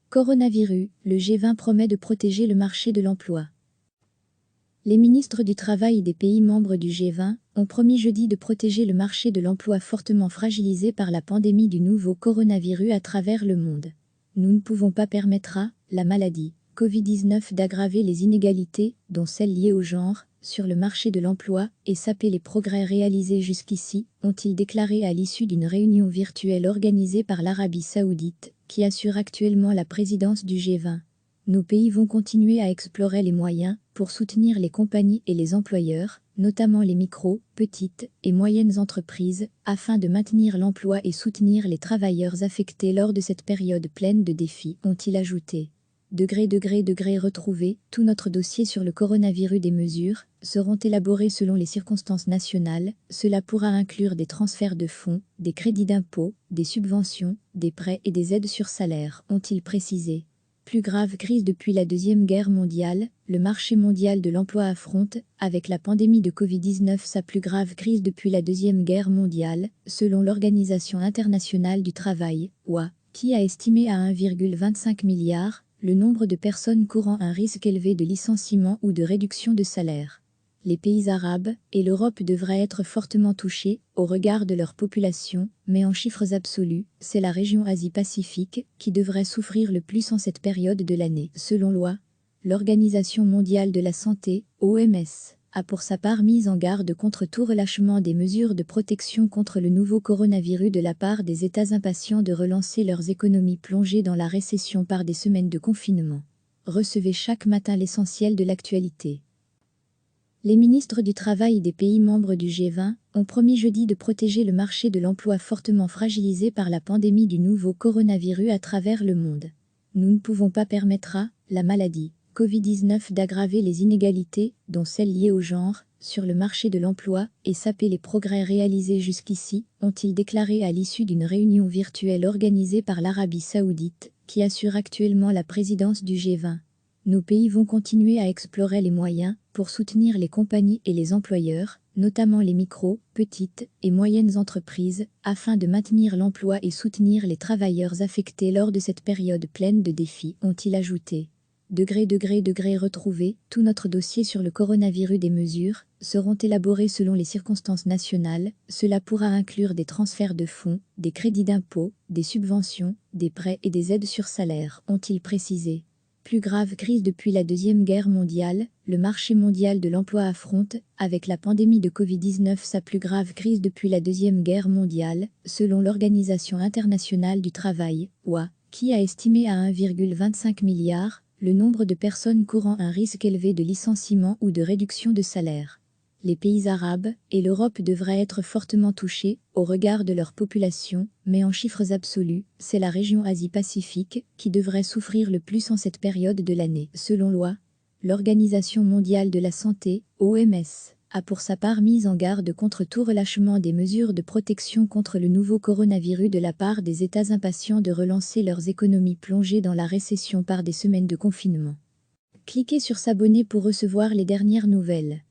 Coronavirus, le G20 promet de protéger le marché de l'emploi. Les ministres du Travail des pays membres du G20 ont promis jeudi de protéger le marché de l'emploi fortement fragilisé par la pandémie du nouveau coronavirus à travers le monde. Nous ne pouvons pas permettre à la maladie Covid-19 d'aggraver les inégalités, dont celles liées au genre, sur le marché de l'emploi et saper les progrès réalisés jusqu'ici, ont-ils déclaré à l'issue d'une réunion virtuelle organisée par l'Arabie Saoudite, qui assure actuellement la présidence du G20. Nos pays vont continuer à explorer les moyens pour soutenir les compagnies et les employeurs, notamment les micro, petites et moyennes entreprises, afin de maintenir l'emploi et soutenir les travailleurs affectés lors de cette période pleine de défis, ont-ils ajouté. Degré retrouvé, tout notre dossier sur le coronavirus des mesures seront élaborés selon les circonstances nationales. Cela pourra inclure des transferts de fonds, des crédits d'impôt, des subventions, des prêts et des aides sur salaire, ont-ils précisé. Plus grave crise depuis la Deuxième Guerre mondiale, le marché mondial de l'emploi affronte, avec la pandémie de Covid-19, sa plus grave crise depuis la Deuxième Guerre mondiale, selon l'Organisation internationale du travail, OIT, qui a estimé à 1,25 milliard le nombre de personnes courant un risque élevé de licenciement ou de réduction de salaire. Les pays arabes et l'Europe devraient être fortement touchés au regard de leur population, mais en chiffres absolus, c'est la région Asie-Pacifique qui devrait souffrir le plus en cette période de l'année. Selon l'Organisation mondiale de la santé, OMS, a pour sa part mis en garde contre tout relâchement des mesures de protection contre le nouveau coronavirus de la part des États impatients de relancer leurs économies plongées dans la récession par des semaines de confinement. Recevez chaque matin l'essentiel de l'actualité. Les ministres du Travail des pays membres du G20 ont promis jeudi de protéger le marché de l'emploi fortement fragilisé par la pandémie du nouveau coronavirus à travers le monde. Nous ne pouvons pas permettre à la maladie Covid-19 d'aggraver les inégalités, dont celles liées au genre, sur le marché de l'emploi et saper les progrès réalisés jusqu'ici, ont-ils déclaré à l'issue d'une réunion virtuelle organisée par l'Arabie Saoudite, qui assure actuellement la présidence du G20. Nos pays vont continuer à explorer les moyens pour soutenir les compagnies et les employeurs, notamment les micro, petites et moyennes entreprises, afin de maintenir l'emploi et soutenir les travailleurs affectés lors de cette période pleine de défis, ont-ils ajouté. Degré retrouvé, tout notre dossier sur le coronavirus des mesures seront élaborés selon les circonstances nationales. Cela pourra inclure des transferts de fonds, des crédits d'impôt, des subventions, des prêts et des aides sur salaire, ont-ils précisé. Plus grave crise depuis la Deuxième Guerre mondiale, le marché mondial de l'emploi affronte, avec la pandémie de Covid-19, sa plus grave crise depuis la Deuxième Guerre mondiale, selon l'Organisation internationale du travail, OIT, qui a estimé à 1,25 milliard le nombre de personnes courant un risque élevé de licenciement ou de réduction de salaire. Les pays arabes et l'Europe devraient être fortement touchés au regard de leur population, mais en chiffres absolus, c'est la région Asie-Pacifique qui devrait souffrir le plus en cette période de l'année. Selon l'Organisation mondiale de la santé, OMS, a pour sa part mis en garde contre tout relâchement des mesures de protection contre le nouveau coronavirus de la part des États impatients de relancer leurs économies plongées dans la récession par des semaines de confinement. Cliquez sur s'abonner pour recevoir les dernières nouvelles.